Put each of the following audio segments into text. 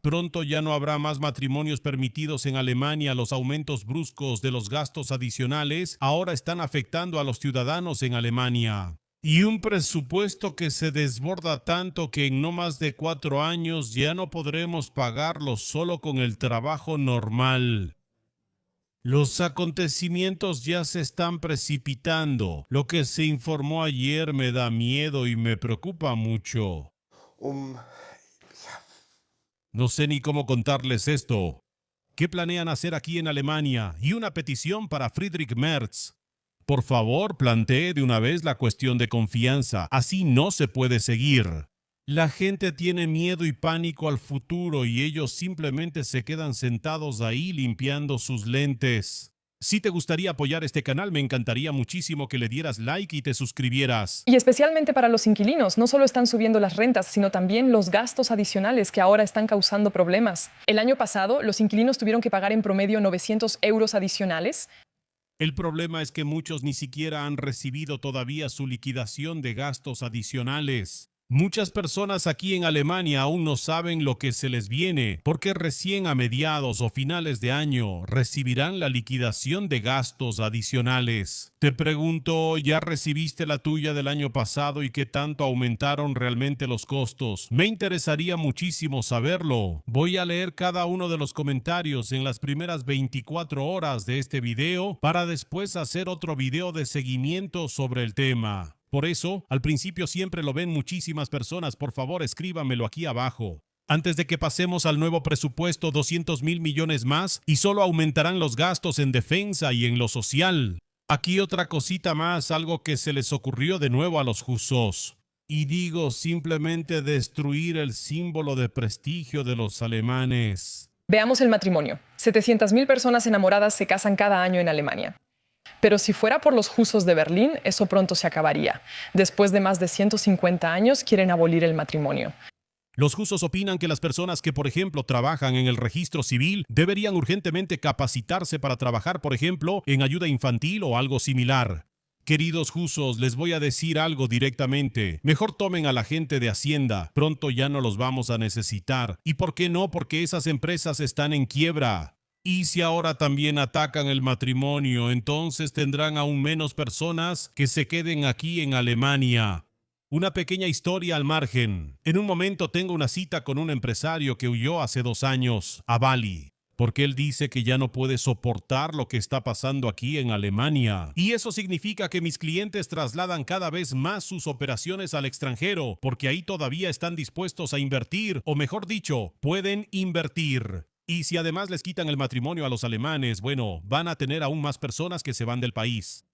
Pronto ya no habrá más matrimonios permitidos en Alemania. Los aumentos bruscos de los gastos adicionales ahora están afectando a los ciudadanos en Alemania. Y un presupuesto que se desborda tanto que en no más de 4 años ya no podremos pagarlo solo con el trabajo normal. Los acontecimientos ya se están precipitando. Lo que se informó ayer me da miedo y me preocupa mucho. No sé ni cómo contarles esto. ¿Qué planean hacer aquí en Alemania? Y una petición para Friedrich Merz. Por favor, plantee de una vez la cuestión de confianza. Así no se puede seguir. La gente tiene miedo y pánico al futuro y ellos simplemente se quedan sentados ahí limpiando sus lentes. Si te gustaría apoyar este canal, me encantaría muchísimo que le dieras like y te suscribieras. Y especialmente para los inquilinos, no solo están subiendo las rentas, sino también los gastos adicionales que ahora están causando problemas. El año pasado, los inquilinos tuvieron que pagar en promedio 900 euros adicionales. El problema es que muchos ni siquiera han recibido todavía su liquidación de gastos adicionales. Muchas personas aquí en Alemania aún no saben lo que se les viene, porque recién a mediados o finales de año recibirán la liquidación de gastos adicionales. Te pregunto, ¿ya recibiste la tuya del año pasado y qué tanto aumentaron realmente los costos? Me interesaría muchísimo saberlo. Voy a leer cada uno de los comentarios en las primeras 24 horas de este video para después hacer otro video de seguimiento sobre el tema. Por eso, al principio siempre lo ven muchísimas personas. Por favor, escríbamelo aquí abajo. Antes de que pasemos al nuevo presupuesto, 200.000 millones más y solo aumentarán los gastos en defensa y en lo social. Aquí otra cosita más, algo que se les ocurrió de nuevo a los jusos. Y digo, simplemente destruir el símbolo de prestigio de los alemanes. Veamos el matrimonio. 700.000 personas enamoradas se casan cada año en Alemania. Pero si fuera por los jusos de Berlín, eso pronto se acabaría. Después de más de 150 años, quieren abolir el matrimonio. Los jusos opinan que las personas que, por ejemplo, trabajan en el registro civil deberían urgentemente capacitarse para trabajar, por ejemplo, en ayuda infantil o algo similar. Queridos jusos, les voy a decir algo directamente. Mejor tomen a la gente de Hacienda. Pronto ya no los vamos a necesitar. ¿Y por qué no? Porque esas empresas están en quiebra. Y si ahora también atacan el matrimonio, entonces tendrán aún menos personas que se queden aquí en Alemania. Una pequeña historia al margen. En un momento tengo una cita con un empresario que huyó hace 2 años a Bali, porque él dice que ya no puede soportar lo que está pasando aquí en Alemania. Y eso significa que mis clientes trasladan cada vez más sus operaciones al extranjero, porque ahí todavía están dispuestos a invertir, o mejor dicho, pueden invertir. Y si además les quitan el matrimonio a los alemanes, bueno, van a tener aún más personas que se van del país.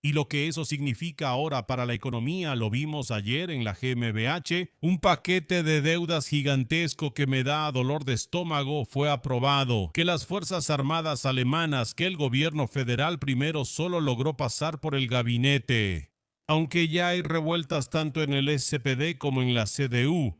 Y lo que eso significa ahora para la economía lo vimos ayer en la GmbH. Un paquete de deudas gigantesco que me da dolor de estómago fue aprobado. Que las Fuerzas Armadas alemanas, que el gobierno federal primero solo logró pasar por el gabinete. Aunque ya hay revueltas tanto en el SPD como en la CDU.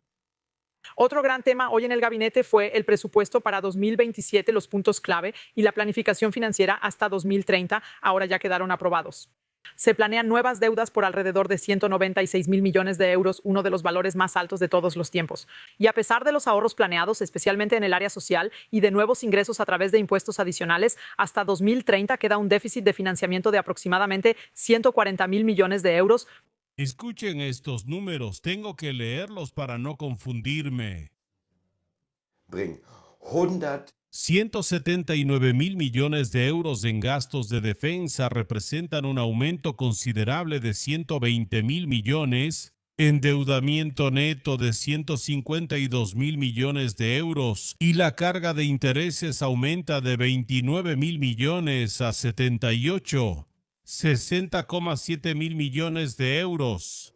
Otro gran tema hoy en el gabinete fue el presupuesto para 2027, los puntos clave y la planificación financiera hasta 2030, ahora ya quedaron aprobados. Se planean nuevas deudas por alrededor de 196.000 millones de euros, uno de los valores más altos de todos los tiempos. Y a pesar de los ahorros planeados, especialmente en el área social, y de nuevos ingresos a través de impuestos adicionales, hasta 2030 queda un déficit de financiamiento de aproximadamente 140.000 millones de euros. Escuchen estos números, tengo que leerlos para no confundirme. 179.000 millones de euros en gastos de defensa representan un aumento considerable de 120.000 millones, endeudamiento neto de 152.000 millones de euros y la carga de intereses aumenta de 29.000 millones a 60,7 mil millones de euros.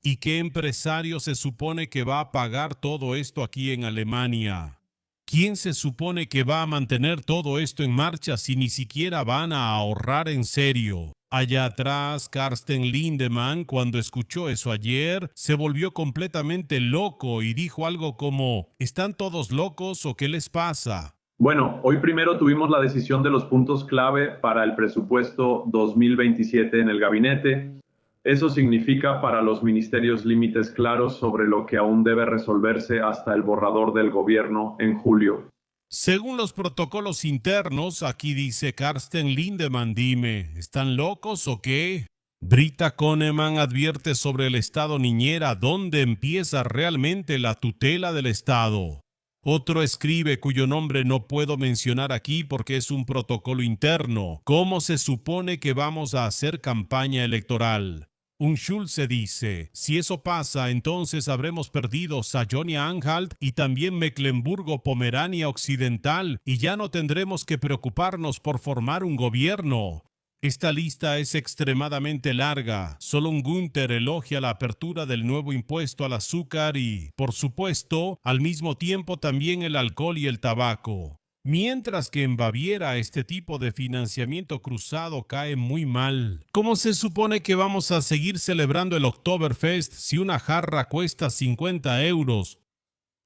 ¿Y qué empresario se supone que va a pagar todo esto aquí en Alemania? ¿Quién se supone que va a mantener todo esto en marcha si ni siquiera van a ahorrar en serio? Allá atrás, Carsten Lindemann, cuando escuchó eso ayer, se volvió completamente loco y dijo algo como: ¿están todos locos o qué les pasa? Bueno, hoy primero tuvimos la decisión de los puntos clave para el presupuesto 2027 en el gabinete. Eso significa para los ministerios límites claros sobre lo que aún debe resolverse hasta el borrador del gobierno en julio. Según los protocolos internos, aquí dice Carsten Lindemann, dime, ¿están locos o qué? Britta Konneman advierte sobre el Estado niñera, dónde empieza realmente la tutela del Estado. Otro escribe, cuyo nombre no puedo mencionar aquí porque es un protocolo interno, ¿cómo se supone que vamos a hacer campaña electoral? Un Schulze dice, si eso pasa, entonces habremos perdido Sajonia-Anhalt y también Mecklemburgo-Pomerania Occidental y ya no tendremos que preocuparnos por formar un gobierno. Esta lista es extremadamente larga. Solo un Günther elogia la apertura del nuevo impuesto al azúcar y, por supuesto, al mismo tiempo también el alcohol y el tabaco. Mientras que en Baviera este tipo de financiamiento cruzado cae muy mal. ¿Cómo se supone que vamos a seguir celebrando el Oktoberfest si una jarra cuesta 50 euros?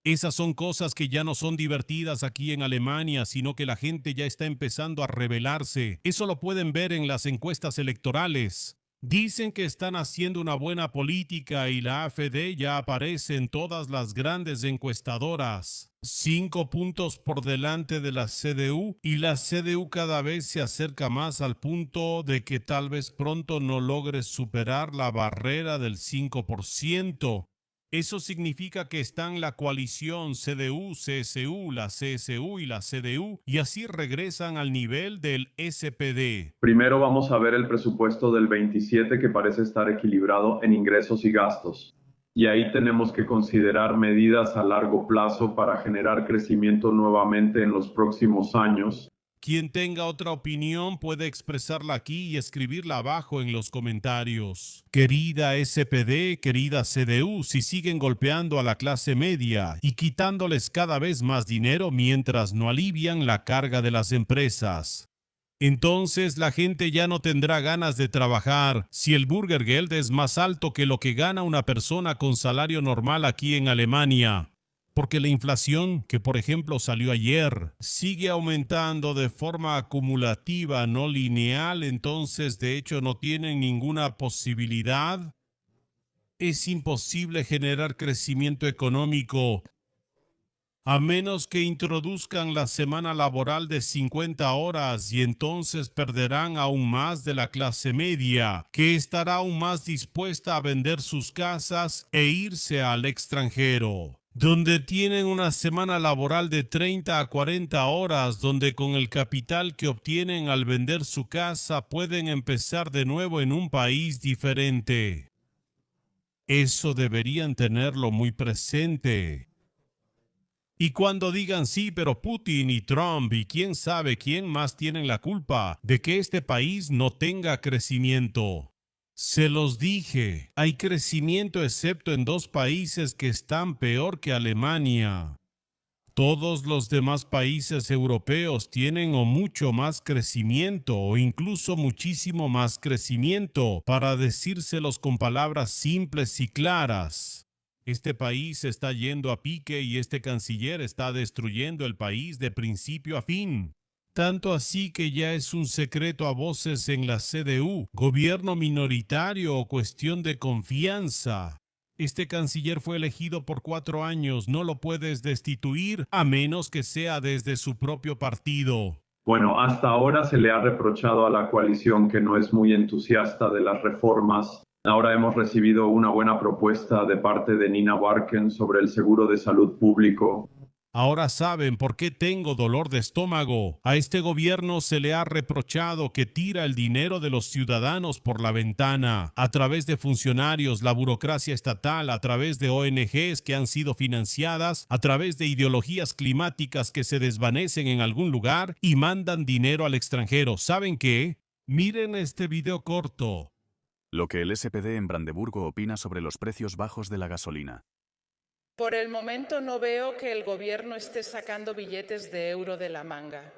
Esas son cosas que ya no son divertidas aquí en Alemania, sino que la gente ya está empezando a rebelarse. Eso lo pueden ver en las encuestas electorales. Dicen que están haciendo una buena política y la AfD ya aparece en todas las grandes encuestadoras. 5 puntos por delante de la CDU y la CDU cada vez se acerca más al punto de que tal vez pronto no logre superar la barrera del 5%. Eso significa que están la coalición CDU-CSU, la CSU y la CDU, y así regresan al nivel del SPD. Primero vamos a ver el presupuesto del 27 que parece estar equilibrado en ingresos y gastos. Y ahí tenemos que considerar medidas a largo plazo para generar crecimiento nuevamente en los próximos años. Quien tenga otra opinión puede expresarla aquí y escribirla abajo en los comentarios. Querida SPD, querida CDU, si siguen golpeando a la clase media y quitándoles cada vez más dinero mientras no alivian la carga de las empresas, entonces la gente ya no tendrá ganas de trabajar si el Bürgergeld es más alto que lo que gana una persona con salario normal aquí en Alemania. Porque la inflación, que por ejemplo salió ayer, sigue aumentando de forma acumulativa, no lineal, entonces de hecho no tienen ninguna posibilidad. Es imposible generar crecimiento económico a menos que introduzcan la semana laboral de 50 horas y entonces perderán aún más de la clase media, que estará aún más dispuesta a vender sus casas e irse al extranjero, donde tienen una semana laboral de 30 a 40 horas, donde con el capital que obtienen al vender su casa pueden empezar de nuevo en un país diferente. Eso deberían tenerlo muy presente. Y cuando digan sí, pero Putin y Trump y quién sabe quién más tienen la culpa de que este país no tenga crecimiento. Se los dije, hay crecimiento excepto en 2 países que están peor que Alemania. Todos los demás países europeos tienen o mucho más crecimiento o incluso muchísimo más crecimiento, para decírselos con palabras simples y claras. Este país está yendo a pique y este canciller está destruyendo el país de principio a fin. Tanto así que ya es un secreto a voces en la CDU, gobierno minoritario o cuestión de confianza. Este canciller fue elegido por 4 años, no lo puedes destituir a menos que sea desde su propio partido. Bueno, hasta ahora se le ha reprochado a la coalición que no es muy entusiasta de las reformas. Ahora hemos recibido una buena propuesta de parte de Nina Warken sobre el seguro de salud público. Ahora saben por qué tengo dolor de estómago. A este gobierno se le ha reprochado que tira el dinero de los ciudadanos por la ventana, a través de funcionarios, la burocracia estatal, a través de ONGs que han sido financiadas, a través de ideologías climáticas que se desvanecen en algún lugar y mandan dinero al extranjero. ¿Saben qué? Miren este video corto. Lo que el SPD en Brandeburgo opina sobre los precios bajos de la gasolina. Por el momento no veo que el gobierno esté sacando billetes de euro de la manga.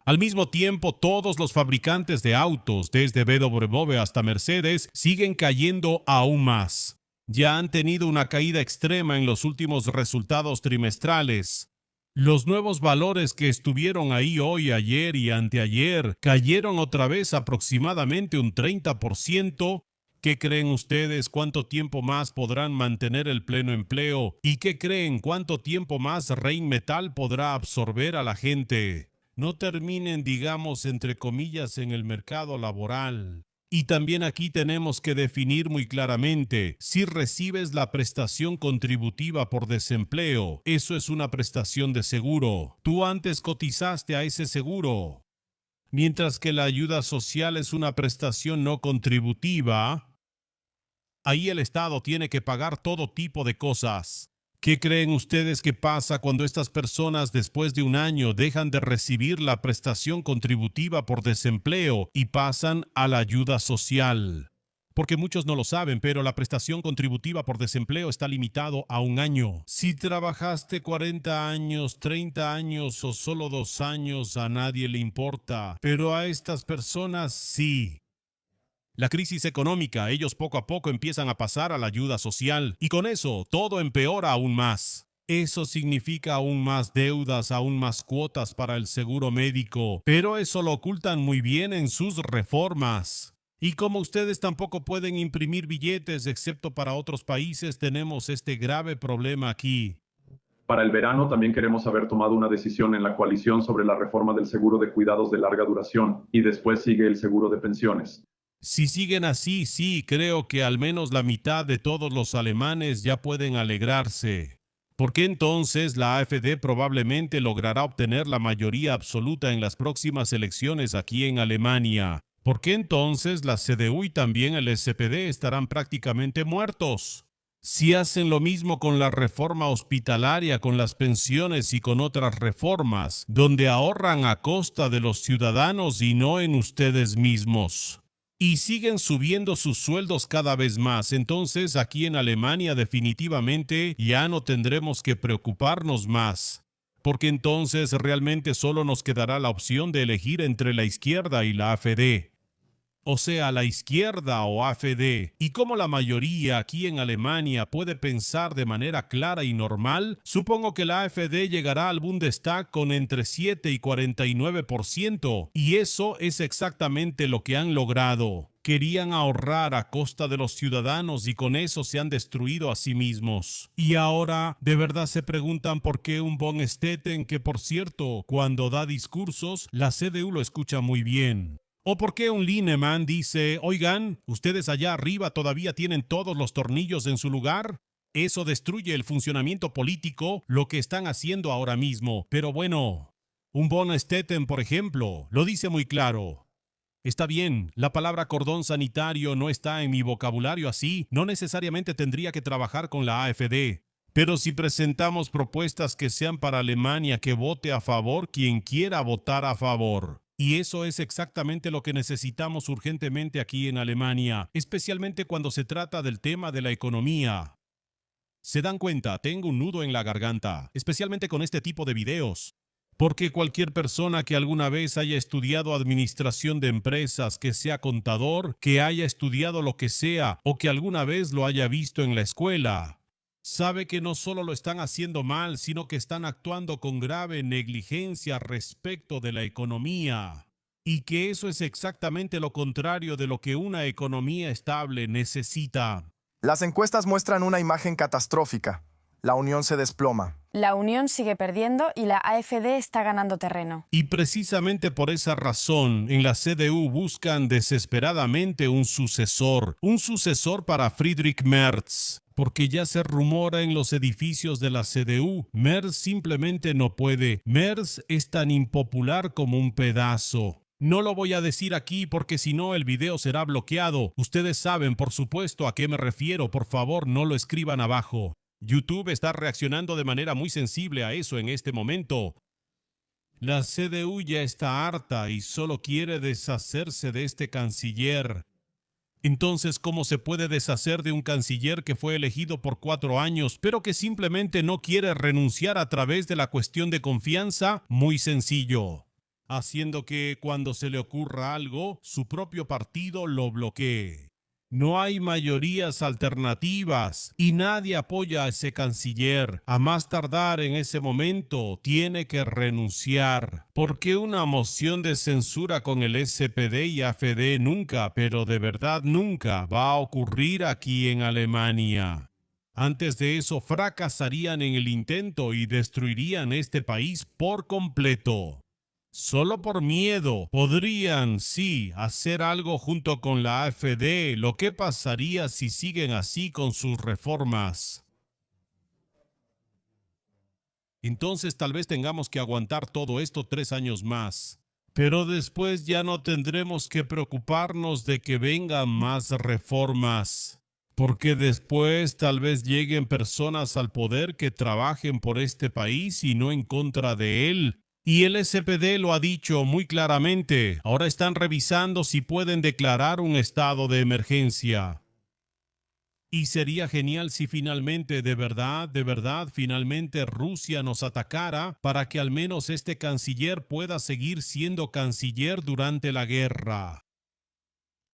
Al mismo tiempo, todos los fabricantes de autos, desde BMW hasta Mercedes, siguen cayendo aún más. Ya han tenido una caída extrema en los últimos resultados trimestrales. Los nuevos valores que estuvieron ahí hoy, ayer y anteayer cayeron otra vez aproximadamente un 30%. ¿Qué creen ustedes cuánto tiempo más podrán mantener el pleno empleo? ¿Y qué creen cuánto tiempo más Rheinmetall podrá absorber a la gente? No terminen, digamos, entre comillas, en el mercado laboral. Y también aquí tenemos que definir muy claramente, si recibes la prestación contributiva por desempleo, eso es una prestación de seguro. Tú antes cotizaste a ese seguro. Mientras que la ayuda social es una prestación no contributiva, ahí el Estado tiene que pagar todo tipo de cosas. ¿Qué creen ustedes que pasa cuando estas personas después de un año dejan de recibir la prestación contributiva por desempleo y pasan a la ayuda social? Porque muchos no lo saben, pero la prestación contributiva por desempleo está limitado a un año. Si trabajaste 40 años, 30 años o solo 2 años, a nadie le importa. Pero a estas personas sí. La crisis económica, ellos poco a poco empiezan a pasar a la ayuda social y con eso todo empeora aún más. Eso significa aún más deudas, aún más cuotas para el seguro médico, pero eso lo ocultan muy bien en sus reformas. Y como ustedes tampoco pueden imprimir billetes excepto para otros países, tenemos este grave problema aquí. Para el verano también queremos haber tomado una decisión en la coalición sobre la reforma del seguro de cuidados de larga duración y después sigue el seguro de pensiones. Si siguen así, sí, creo que al menos la mitad de todos los alemanes ya pueden alegrarse. Porque entonces la AfD probablemente logrará obtener la mayoría absoluta en las próximas elecciones aquí en Alemania. Porque entonces la CDU y también el SPD estarán prácticamente muertos. Si hacen lo mismo con la reforma hospitalaria, con las pensiones y con otras reformas, donde ahorran a costa de los ciudadanos y no en ustedes mismos. Y siguen subiendo sus sueldos cada vez más. Entonces aquí en Alemania definitivamente ya no tendremos que preocuparnos más. Porque entonces realmente solo nos quedará la opción de elegir entre la izquierda y la AfD. O sea, la izquierda o AfD. Y como la mayoría aquí en Alemania puede pensar de manera clara y normal, supongo que la AfD llegará al Bundestag con entre 7 y 49%. Y eso es exactamente lo que han logrado. Querían ahorrar a costa de los ciudadanos y con eso se han destruido a sí mismos. Y ahora, de verdad se preguntan por qué un von Stetten, que por cierto, cuando da discursos, la CDU lo escucha muy bien. ¿O por qué un Lineman dice, oigan, ustedes allá arriba todavía tienen todos los tornillos en su lugar? Eso destruye el funcionamiento político, lo que están haciendo ahora mismo. Pero bueno, un von Stetten, por ejemplo, lo dice muy claro. Está bien, la palabra cordón sanitario no está en mi vocabulario así, no necesariamente tendría que trabajar con la AfD. Pero si presentamos propuestas que sean para Alemania, que vote a favor quien quiera votar a favor. Y eso es exactamente lo que necesitamos urgentemente aquí en Alemania, especialmente cuando se trata del tema de la economía. ¿Se dan cuenta? Tengo un nudo en la garganta, especialmente con este tipo de videos. Porque cualquier persona que alguna vez haya estudiado administración de empresas, que sea contador, que haya estudiado lo que sea o que alguna vez lo haya visto en la escuela, sabe que no solo lo están haciendo mal, sino que están actuando con grave negligencia respecto de la economía. Y que eso es exactamente lo contrario de lo que una economía estable necesita. Las encuestas muestran una imagen catastrófica. La Unión se desploma. La Unión sigue perdiendo y la AfD está ganando terreno. Y precisamente por esa razón, en la CDU buscan desesperadamente un sucesor para Friedrich Merz. Porque ya se rumora en los edificios de la CDU, Merz simplemente no puede. Merz es tan impopular como un pedazo. No lo voy a decir aquí porque si no el video será bloqueado. Ustedes saben, por supuesto, a qué me refiero. Por favor, no lo escriban abajo. YouTube está reaccionando de manera muy sensible a eso en este momento. La CDU ya está harta y solo quiere deshacerse de este canciller. Entonces, ¿cómo se puede deshacer de un canciller que fue elegido por 4 años, pero que simplemente no quiere renunciar a través de la cuestión de confianza? Muy sencillo. haciendo que cuando se le ocurra algo, su propio partido lo bloquee. No hay mayorías alternativas y nadie apoya a ese canciller. A más tardar en ese momento, tiene que renunciar. Porque una moción de censura con el SPD y AfD nunca, pero de verdad nunca, va a ocurrir aquí en Alemania. Antes de eso, fracasarían en el intento y destruirían este país por completo. Solo por miedo podrían, sí, hacer algo junto con la AfD. Lo que pasaría si siguen así con sus reformas. Entonces tal vez tengamos que aguantar todo esto 3 años más. Pero después ya no tendremos que preocuparnos de que vengan más reformas. Porque después tal vez lleguen personas al poder que trabajen por este país y no en contra de él. Y el SPD lo ha dicho muy claramente. Ahora están revisando si pueden declarar un estado de emergencia. Y sería genial si finalmente, de verdad, finalmente Rusia nos atacara para que al menos este canciller pueda seguir siendo canciller durante la guerra.